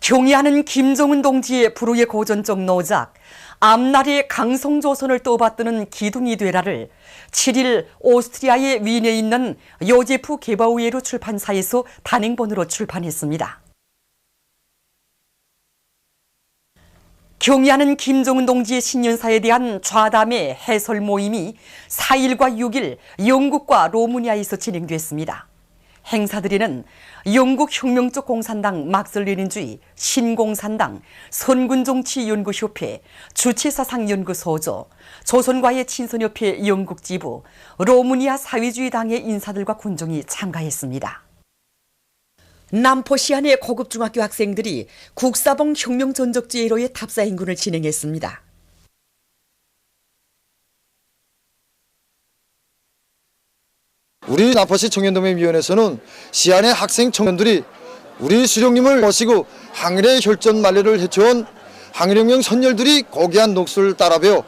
경의하는 김정은 동지의 불후의 고전적 노작 앞날의 강성조선을 떠받드는 기둥이 되라를 7일 오스트리아의 윈에 있는 요제프 게바우에르 출판사에서 단행본으로 출판했습니다. 경의하는 김정은 동지의 신년사에 대한 좌담의 해설 모임이 4일과 6일 영국과 로마니아에서 진행됐습니다. 행사들에는 영국 혁명적 공산당 막스레닌주의, 신공산당, 선군정치연구협회, 주체사상연구소조, 조선과의 친선협회 영국지부, 로마니아 사회주의당의 인사들과 군종이 참가했습니다. 남포시안의 고급 중학교 학생들이 국사봉 혁명전적지회로의 탑사행군을 진행했습니다. 우리 남포시 청년동맹위원회에서는 시안의 학생 청년들이 우리 수령님을 모시고 항일의 혈전 만리를 해쳐온 항일혁명 선열들이 고귀한 녹수를 따라배워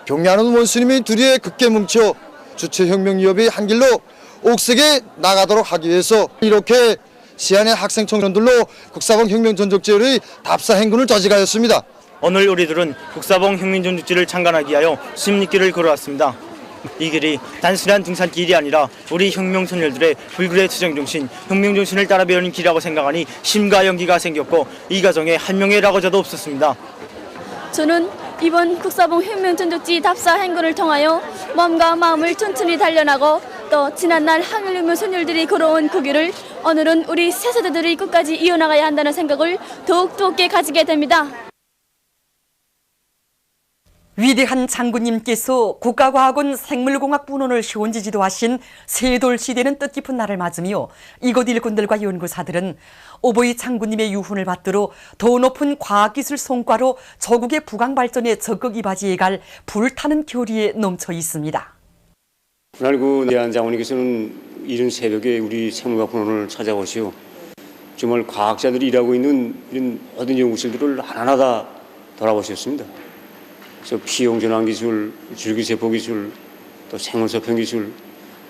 경의하는 원수님이 둘이에 굳게 뭉쳐 주체혁명위협의 한 길로 옥색에 나가도록 하기 위해서 이렇게 시안의 학생 청년들로 국사봉 혁명전적지회의 답사행군을 조직하였습니다. 오늘 우리들은 국사봉 혁명전적지를 창간하기 위하여 십리길을 걸어왔습니다. 이 길이 단순한 등산길이 아니라 우리 혁명선열들의 불굴의 투쟁정신, 혁명정신을 따라 배우는 길이라고 생각하니 심과 연기가 생겼고 이 과정에 한 명의 라고자도 없었습니다. 저는 이번 국사봉 혁명전적지 답사 행군을 통하여 몸과 마음을 튼튼히 단련하고 또 지난날 항일혁명 선열들이 걸어온 그 길을 오늘은 우리 새 세대들이 끝까지 이어나가야 한다는 생각을 더욱 두껍게 가지게 됩니다. 위대한 장군님께서 국가과학원 생물공학 분원을 시원지 지도하신 세돌시대는 뜻깊은 날을 맞으며 이곳 일꾼들과 연구사들은 오보이 장군님의 유훈을 받들어 더 높은 과학기술 성과로 조국의 부강 발전에 적극 이바지해 갈 불타는 결의에 넘쳐 있습니다. 그날고 내한 장군님께서는 이른 새벽에 우리 생물과학 분원을 찾아오시오. 정말 과학자들이 일하고 있는 이런 모든 연구실들을 하나하나 다 돌아보셨습니다. 그래서 피용전환기술, 줄기세포기술, 또 생원서평기술,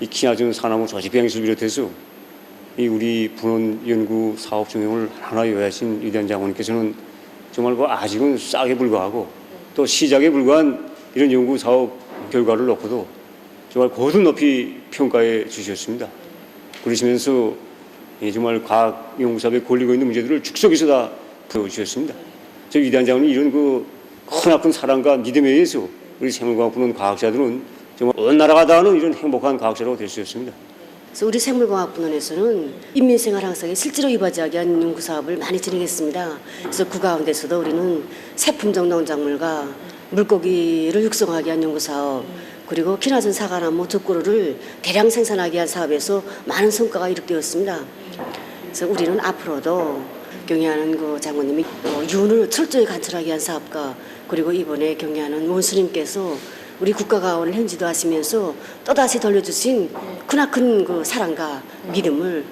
이 키나전 산나무 조직병기술 비롯해서 이 우리 분원 연구 사업 중용을 하나 요하신 위대한 장군님께서는 정말 아직은 싹에 불과하고 또 시작에 불과한 이런 연구 사업 결과를 놓고도 정말 고든 높이 평가해 주셨습니다. 그러시면서 정말 과학 연구 사업에 걸리고 있는 문제들을 즉석에서 다 풀어주셨습니다. 저 위대한 장군님 이런 크나큰 사랑과 믿음에 의해서 우리 생물과학부는 과학자들은 정말 어느 나라가 다 하는 이런 행복한 과학자라고 될 수 있습니다. 그래서 우리 생물과학분원에서는 인민생활 향상에 실제로 이바지하게 한 연구사업을 많이 진행했습니다. 그래서 그 가운데서도 우리는 새품종 농작물과 물고기를 육성하게 위한 연구사업, 그리고 키나전 사과나무 젖고루를 대량 생산하기 위한 사업에서 많은 성과가 이룩되었습니다. 그래서 우리는 앞으로도 경의하는 그 장군님이 유언을 철저히 관철하기 위한 사업과 그리고 이번에 경의하는 원수님께서 우리 국가가원을 현지도 하시면서 또다시 돌려주신 크나큰 그 사랑과 믿음을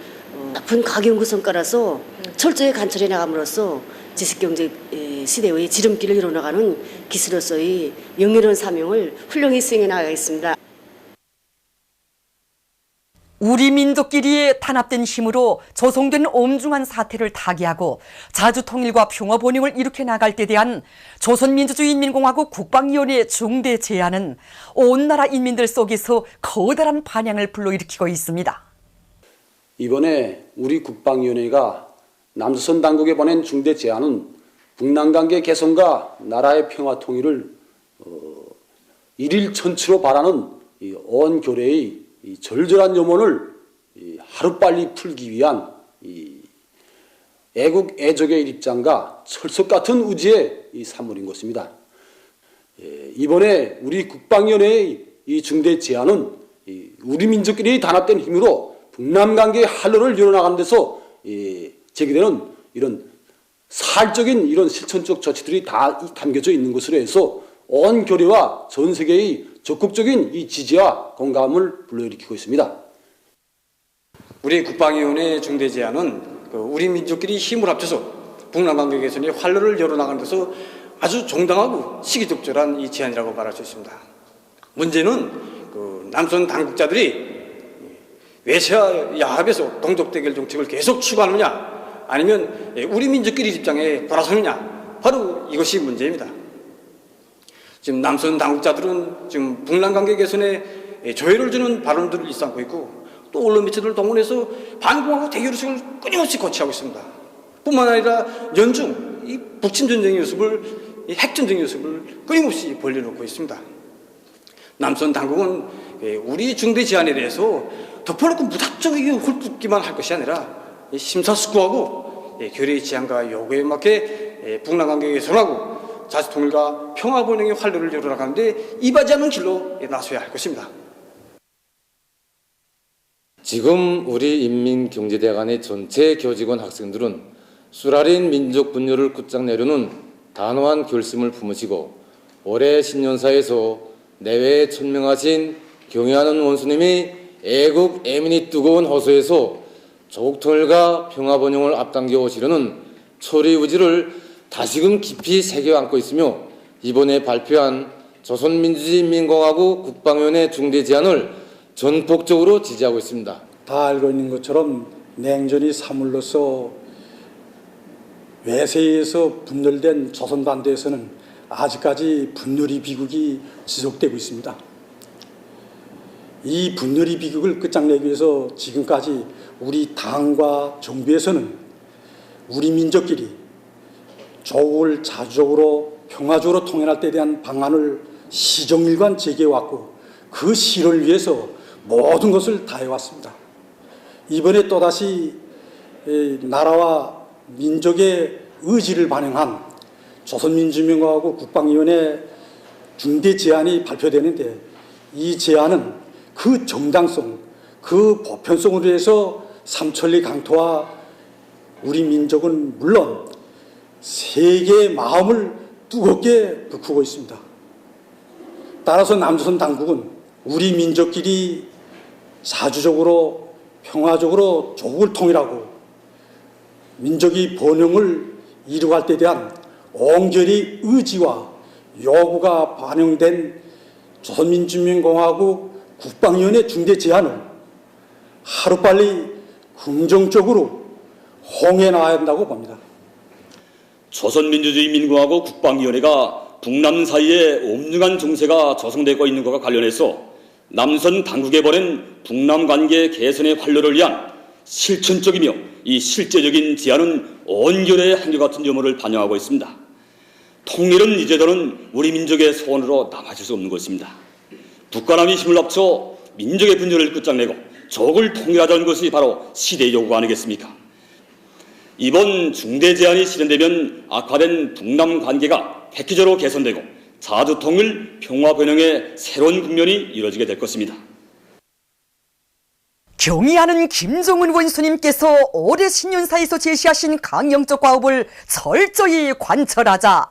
높은 과학연구 성과라서 철저히 관철해 나감으로써 지식경제 시대의 지름길을 이뤄나가는 기수로서의 영예로운 사명을 훌륭히 수행해 나가겠습니다. 우리 민족끼리의 탄압된 힘으로 조성된 엄중한 사태를 타개하고 자주통일과 평화번영을 일으켜 나갈 때 대한 조선민주주의인민공화국 국방위원회의 중대 제안은 온 나라 인민들 속에서 커다란 반향을 불러일으키고 있습니다. 이번에 우리 국방위원회가 남조선 당국에 보낸 중대 제안은 북남관계 개선과 나라의 평화 통일을 일일천추로 바라는 온 교례의 이 절절한 염원을 하루빨리 풀기 위한 애국 애족의 입장과 철석 같은 의지의 산물인 것입니다. 이번에 우리 국방위원회의 이 중대 제안은 우리 민족끼리 단합된 힘으로 북남관계의 한로를 이뤄나가는 데서 제기되는 이런 사활적인 이런 실천적 조치들이 다 담겨져 있는 것으로 해서 온 교례와 전 세계의 적극적인 이 지지와 공감을 불러일으키고 있습니다. 우리 국방위원회 중대 제안은 우리 민족끼리 힘을 합쳐서 북남관계 개선의 활로를 열어나가는 데서 아주 정당하고 시기적절한 이 제안이라고 말할 수 있습니다. 문제는 남선 당국자들이 외세와 야합에서 동족대결 정책을 계속 추구하느냐, 아니면 우리 민족끼리 입장에 돌아서느냐, 바로 이것이 문제입니다. 지금 남선 당국자들은 지금 북남 관계 개선에 조회를 주는 발언들을 일삼고 있고, 또 언론 매체들을 동원해서 반공하고 대결의식을 끊임없이 거치하고 있습니다. 뿐만 아니라 연중 이 북침 전쟁의 모습을, 이 핵전쟁의 모습을 끊임없이 벌려놓고 있습니다. 남선 당국은 우리 중대 제안에 대해서 덮어놓고 무작정하게 훑기만 할 것이 아니라 심사숙고하고 결의의 제안과 요구에 맞게 북남 관계 개선하고 자주통일과 평화번영의 활로를 열어나가는데 이바지하는 길로 나서야 할 것입니다. 지금 우리 인민경제대학원의 전체 교직원 학생들은 수라린 민족 분열을 끝장내려는 단호한 결심을 품으시고, 올해 신년사에서 내외에 천명하신 경애하는 원수님이 애국 애민이 뜨거운 호소에서 조국통일과 평화번영을 앞당겨 오시려는 초리의지를 다시금 깊이 새겨 안고 있으며, 이번에 발표한 조선민주주의인민공화국 국방위원회 중대 제안을 전폭적으로 지지하고 있습니다. 다 알고 있는 것처럼 냉전이 사물로서 외세에서 분열된 조선반도에서는 아직까지 분열의 비극이 지속되고 있습니다. 이 분열의 비극을 끝장내기 위해서 지금까지 우리 당과 정부에서는 우리 민족끼리 조국을 자주적으로 평화적으로 통일할 때에 대한 방안을 시정일관 제기해왔고, 그 실현을 위해서 모든 것을 다해왔습니다. 이번에 또다시 나라와 민족의 의지를 반영한 조선민주주의인민공화국 국방위원회 중대 제안이 발표되는데, 이 제안은 그 정당성, 그 보편성으로 해서 삼천리 강토와 우리 민족은 물론 세계의 마음을 뜨겁게 불크고 있습니다. 따라서 남조선 당국은 우리 민족끼리 자주적으로 평화적으로 조국을 통일하고 민족의 번영을 이루어갈 때에 대한 옹결의 의지와 요구가 반영된 조선민주주의인민공화국 국방위원회 중대 제안을 하루빨리 긍정적으로 홍해 나가야 한다고 봅니다. 조선민주주의인민공화국 국방위원회가 북남 사이에 엄중한 정세가 조성되고 있는 것과 관련해서 남선 당국에 보낸 북남 관계 개선의 활로를 위한 실천적이며 이 실제적인 제안은 온결의 한결같은 점을 반영하고 있습니다. 통일은 이제도는 우리 민족의 소원으로 남아질 수 없는 것입니다. 북과 남이 힘을 합쳐 민족의 분열을 끝장내고 조국을 통일하자는 것이 바로 시대의 요구가 아니겠습니까? 이번 중대 제안이 실현되면 악화된 북남 관계가 획기적으로 개선되고 자주통일 평화번영의 새로운 국면이 이루어지게 될 것입니다. 경의하는 김정은 원수님께서 올해 신년사에서 제시하신 강령적 과업을 철저히 관철하자.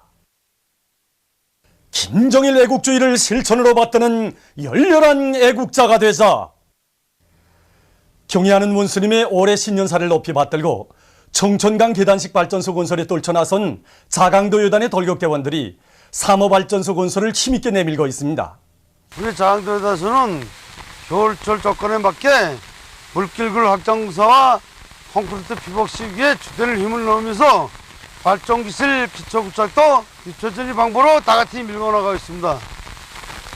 김정일 애국주의를 실천으로 받드는 열렬한 애국자가 되자. 경의하는 원수님의 올해 신년사를 높이 받들고 청천강 계단식 발전소 건설에 떨쳐나선 자강도 여단의 돌격대원들이 삼호발전소 건설을 힘있게 내밀고 있습니다. 우리 자강도 여단에서는 겨울철 조건에 맞게 물길굴 확장사와 콘크리트 피복식 위에 주대를 힘을 넣으면서 발전기실 기초부착도 기초전이 방법으로 다같이 밀고 나가고 있습니다.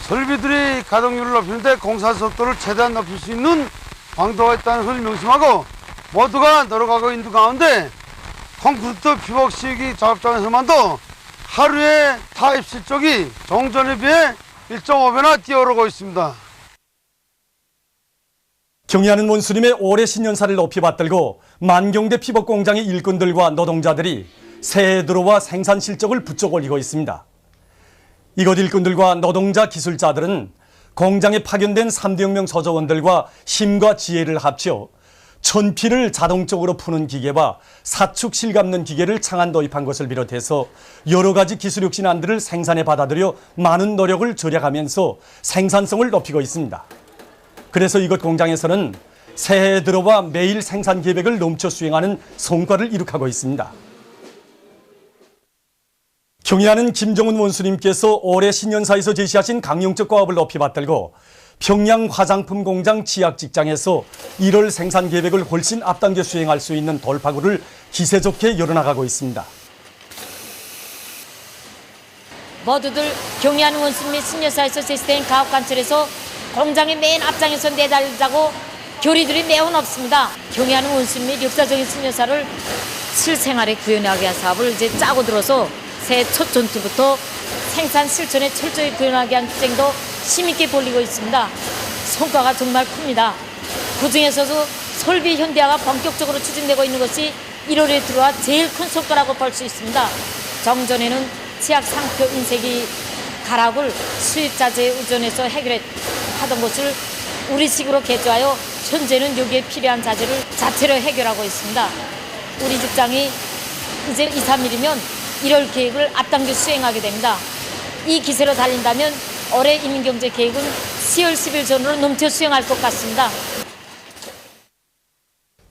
설비들이 가동률을 높이는데 공사 속도를 최대한 높일 수 있는 방도가 있다는 것을 명심하고 모두가 늘어가고 있는 가운데 콘크리트 피복식이 작업장에서만도 하루에 타입 실적이 종전에 비해 1.5배나 뛰어오르고 있습니다. 경의하는 원수님의 올해 신년사를 높이 받들고 만경대 피복공장의 일꾼들과 노동자들이 새해 들어와 생산 실적을 부쩍 올리고 있습니다. 이곳 일꾼들과 노동자 기술자들은 공장에 파견된 3대 혁명 소조원들과 힘과 지혜를 합쳐 천피를 자동적으로 푸는 기계와 사축 실감는 기계를 창안 도입한 것을 비롯해서 여러 가지 기술 혁신안들을 생산에 받아들여 많은 노력을 절약하면서 생산성을 높이고 있습니다. 그래서 이곳 공장에서는 새해 들어와 매일 생산 계획을 넘쳐 수행하는 성과를 이룩하고 있습니다. 경의하는 김정은 원수님께서 올해 신년사에서 제시하신 강령적 과업을 높이 받들고 평양 화장품 공장 치약 직장에서 1월 생산 계획을 훨씬 앞당겨 수행할 수 있는 돌파구를 기세 좋게 열어나가고 있습니다. 모두들 경의하는 원수 및 신여사에서 제시된 가옥 관철에서 공장의 맨 앞장에서 내달리자고 교리들이 매우 높습니다. 경의하는 원수 및 역사적인 신여사를 실생활에 구현하게 한 사업을 이제 짜고 들어서 새해 첫 전투부터 생산 실천에 철저히 구현하게 한 투쟁도 힘있게 벌이고 있습니다. 성과가 정말 큽니다. 그중에서도 설비 현대화가 본격적으로 추진되고 있는 것이 1월에 들어와 제일 큰 성과라고 볼 수 있습니다. 정전에는 치약 상표 인쇄기 가락을 수입자재에 의존해서 해결하던 것을 우리식으로 개조하여 현재는 여기에 필요한 자재를 자체로 해결하고 있습니다. 우리 직장이 이제 2, 3일이면 1월 계획을 앞당겨 수행하게 됩니다. 이 기세로 달린다면 올해 인민경제 계획은 10월 10일 전으로 넘쳐 수행할 것 같습니다.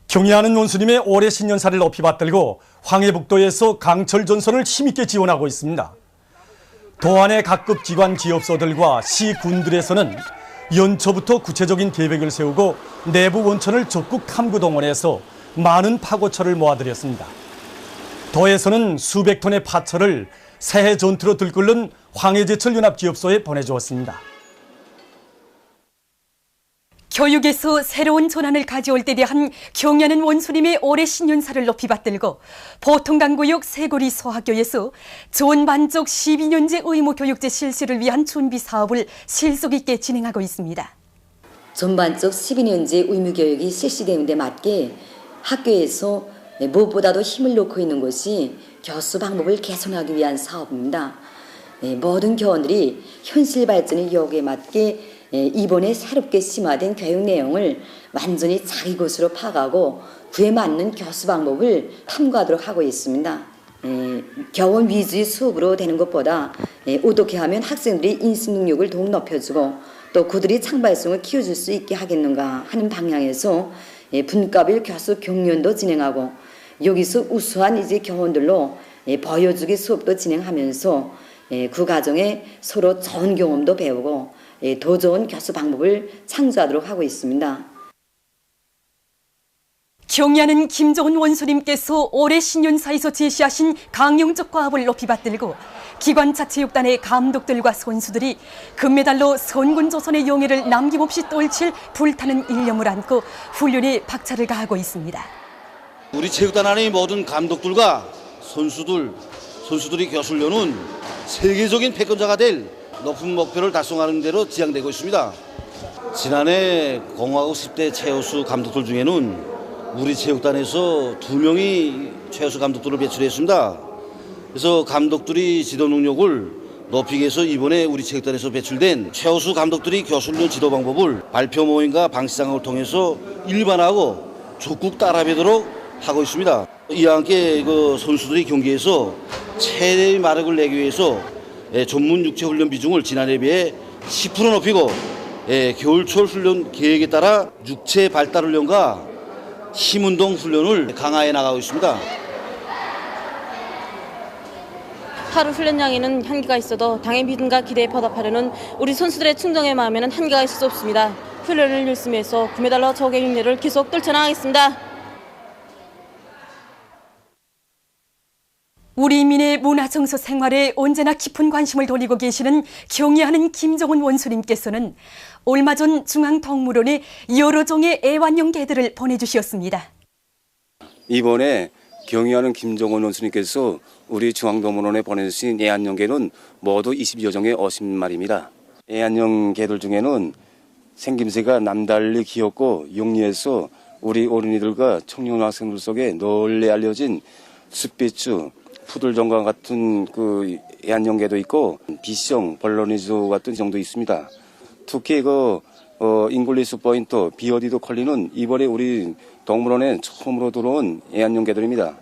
경의하는 원수님의 올해 신년사를 높이 받들고 황해북도에서 강철 전선을 힘있게 지원하고 있습니다. 도안의 각급 기관 기업소들과 시 군들에서는 연초부터 구체적인 계획을 세우고 내부 원천을 적극 탐구 동원해서 많은 파고철을 모아들였습니다. 도에서는 수백 톤의 파철을 새해 전투로 들끓는 황해제철 연합기업소에 보내주었습니다. 교육에서 새로운 전환을 가져올 때 대한 경의하는 원수님의 올해 신년사를 높이 받들고 보통강구역 세고리 소학교에서 좋은 만족 12년제 의무교육제 실시를 위한 준비 사업을 실속 있게 진행하고 있습니다. 전반적 12년제 의무교육이 실시되는 데 맞게 학교에서 무엇보다도 힘을 놓고 있는 것이 교수 방법을 개선하기 위한 사업입니다. 모든 교원들이 현실 발전의 요구에 맞게 이번에 새롭게 심화된 교육 내용을 완전히 자기 것으로 파악하고 그에 맞는 교수 방법을 탐구하도록 하고 있습니다. 교원 위주의 수업으로 되는 것보다 어떻게 하면 학생들이 인식 능력을 더욱 높여주고 또 그들이 창발성을 키워줄 수 있게 하겠는가 하는 방향에서 분과별 교수 경연도 진행하고 여기서 우수한 이제 교원들로 보여주기 수업도 진행하면서 그 과정에 서로 좋은 경험도 배우고 더 좋은 교수 방법을 창조하도록 하고 있습니다. 경의하는 김정은 원수님께서 올해 신년사에서 제시하신 강령적 과업을 높이 받들고 기관자체육단의 감독들과 선수들이 금메달로 선군조선의 영예를 남김없이 떨칠 불타는 일념을 안고 훈련에 박차를 가하고 있습니다. 우리 체육단 안의 모든 감독들과 선수들이 교수훈련은 세계적인 패권자가 될 높은 목표를 달성하는 대로 지향되고 있습니다. 지난해 공화국 10대 최우수 감독들 중에는 우리 체육단에서 2명이 최우수 감독들을 배출했습니다. 그래서 감독들이 지도 능력을 높이기 위해서 이번에 우리 체육단에서 배출된 최우수 감독들이 교수훈련 지도 방법을 발표 모임과 방시장을 통해서 일반화하고 적극 따라배도록 하고 있습니다. 이와 함께 그 선수들이 경기에서 최대의 마력을 내기 위해서 전문 육체 훈련 비중을 지난해에 비해 10% 높이고 겨울철 훈련 계획에 따라 육체 발달 훈련과 힘운동 훈련을 강화해 나가고 있습니다. 하루 훈련량에는 한계가 있어도 당의 믿음과 기대에 보답하려는 우리 선수들의 충정의 마음에는 한계가 있을 수 없습니다. 훈련을 열심히 해서 금메달로 적의 흉내를 계속 떨쳐나가겠습니다. 우리 인민의 문화 정서 생활에 언제나 깊은 관심을 돌리고 계시는 경의하는 김정은 원수님께서는 얼마 전 중앙동물원에 여러 종의 애완용 개들을 보내주셨습니다. 이번에 경의하는 김정은 원수님께서 우리 중앙동물원에 보내주신 애완용 개는 모두 20여 종의 50마리입니다. 애완용 개들 중에는 생김새가 남달리 귀엽고 영리해서 우리 어린이들과 청년 학생들 속에 널리 알려진 숫비추, 푸들종과 같은 그 애완용개도 있고 비숑, 벌러니즈 같은 정도 있습니다. 특히 잉글리시 포인트, 비어디드 컬리는 이번에 우리 동물원에 처음으로 들어온 애완용개들입니다.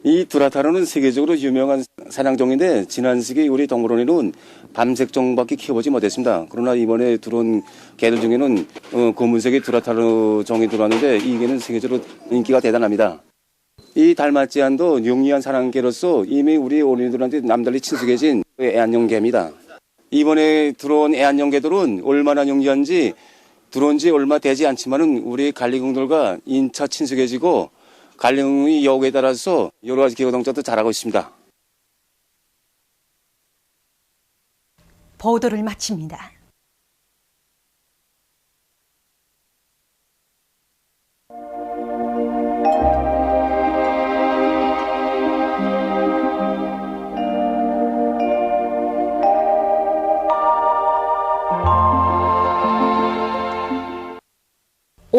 이 두라타르는 세계적으로 유명한 사냥종인데 지난 시기 우리 동물원에는 밤색종밖에 키워보지 못했습니다. 그러나 이번에 들어온 개들 중에는 검은색의 두라타르 종이 들어왔는데 이 개는 세계적으로 인기가 대단합니다. 이 달마찌안도 영리한 사냥개로서 이미 우리 어린이들한테 남달리 친숙해진 애완용 개입니다. 이번에 들어온 애완용개들은 얼마나 용기한지 들어온 지 얼마 되지 않지만은 우리 관리공들과 인차 친숙해지고 관리공의 요구에 따라서 여러 가지 기후 동작도 잘하고 있습니다. 보도를 마칩니다.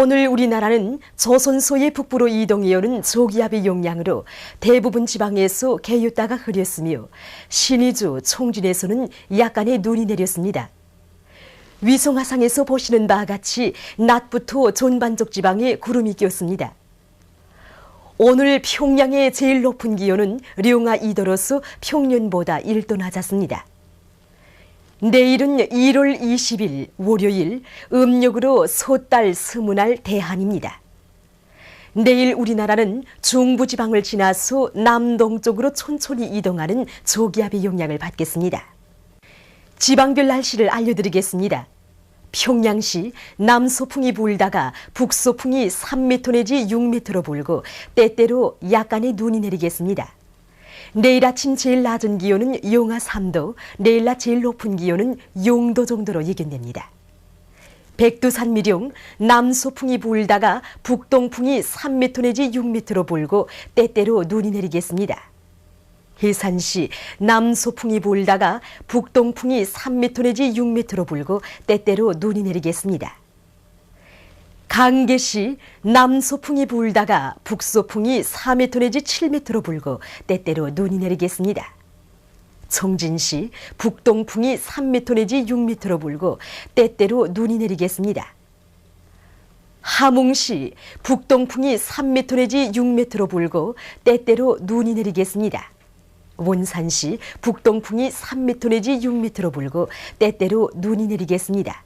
오늘 우리나라는 조선소의 북부로 이동해오는 조기압의 영향으로 대부분 지방에서 개유가가 흐렸으며 신의주, 총진에서는 약간의 눈이 내렸습니다. 위성화상에서 보시는 바와 같이 낮부터 전반적 지방에 구름이 꼈습니다. 오늘 평양의 제일 높은 기온은 룡아 2도로서 평년보다 1도 낮았습니다. 내일은 1월 20일 월요일 음력으로 소달 스무날 대한입니다. 내일 우리나라는 중부지방을 지나서 남동쪽으로 천천히 이동하는 조기압의 영향을 받겠습니다. 지방별 날씨를 알려드리겠습니다. 평양시 남소풍이 불다가 북소풍이 3m 내지 6m로 불고 때때로 약간의 눈이 내리겠습니다. 내일 아침 제일 낮은 기온은 영하 3도, 내일 낮 제일 높은 기온은 0도 정도로 예견됩니다. 백두산 미령 남소풍이 불다가 북동풍이 3m 내지 6m로 불고 때때로 눈이 내리겠습니다. 해산시 남소풍이 불다가 북동풍이 3m 내지 6m로 불고 때때로 눈이 내리겠습니다. 강계시 남소풍이 불다가 북소풍이 4m 내지 7m로 불고 때때로 눈이 내리겠습니다. 청진시 북동풍이 3m 내지 6m로 불고 때때로 눈이 내리겠습니다. 함흥시 북동풍이 3m 내지 6m로 불고 때때로 눈이 내리겠습니다. 원산시 북동풍이 3m 내지 6m로 불고 때때로 눈이 내리겠습니다.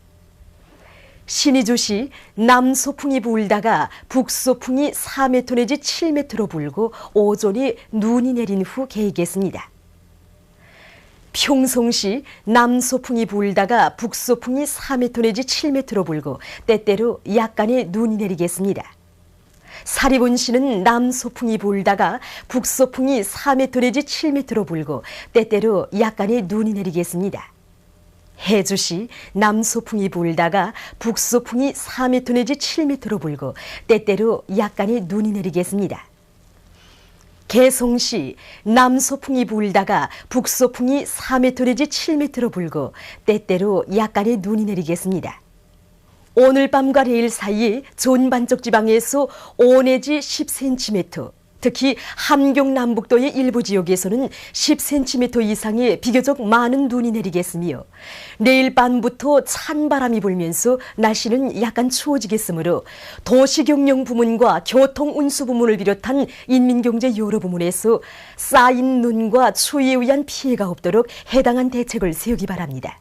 신의주시 남소풍이 불다가 북소풍이 4m 내지 7m로 불고 오전에 눈이 내린 후 개이겠습니다. 평송시 남소풍이 불다가 북소풍이 4m 내지 7m로 불고 때때로 약간의 눈이 내리겠습니다. 사리본시는 남소풍이 불다가 북소풍이 4m 내지 7m로 불고 때때로 약간의 눈이 내리겠습니다. 해주시 남소풍이 불다가 북소풍이 4m 내지 7m로 불고 때때로 약간의 눈이 내리겠습니다. 개성시 남소풍이 불다가 북소풍이 4m 내지 7m로 불고 때때로 약간의 눈이 내리겠습니다. 오늘 밤과 내일 사이에 전반적 지방에서 5 내지 10cm, 특히 함경 남북도의 일부 지역에서는 10cm 이상의 비교적 많은 눈이 내리겠으며 내일 밤부터 찬바람이 불면서 날씨는 약간 추워지겠으므로 도시경영 부문과 교통운수 부문을 비롯한 인민경제 여러 부문에서 쌓인 눈과 추위에 의한 피해가 없도록 해당한 대책을 세우기 바랍니다.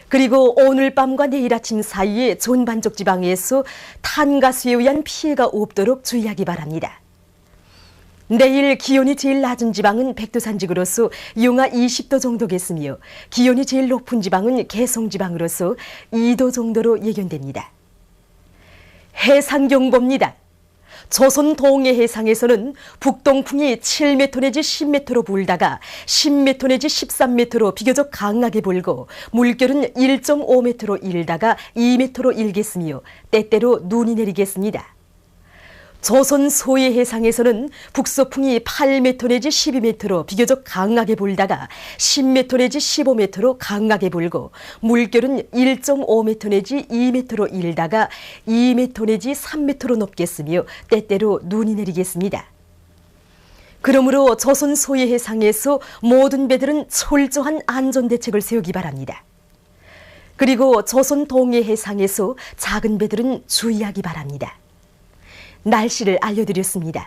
그리고 오늘 밤과 내일 아침 사이에 전반적 지방에서 탄가수에 의한 피해가 없도록 주의하기 바랍니다. 내일 기온이 제일 낮은 지방은 백두산지구로서 영하 20도 정도겠으며 기온이 제일 높은 지방은 개성지방으로서 2도 정도로 예견됩니다. 해상경보입니다. 조선 동해 해상에서는 북동풍이 7m 내지 10m로 불다가 10m 내지 13m로 비교적 강하게 불고 물결은 1.5m로 일다가 2m로 일겠으며 때때로 눈이 내리겠습니다. 조선 소해 해상에서는 북서풍이 8m 내지 12m로 비교적 강하게 불다가 10m 내지 15m로 강하게 불고 물결은 1.5m 내지 2m로 일다가 2m 내지 3m로 높겠으며 때때로 눈이 내리겠습니다. 그러므로 조선 소해 해상에서 모든 배들은 철저한 안전대책을 세우기 바랍니다. 그리고 조선 동해 해상에서 작은 배들은 주의하기 바랍니다. 날씨를 알려드렸습니다.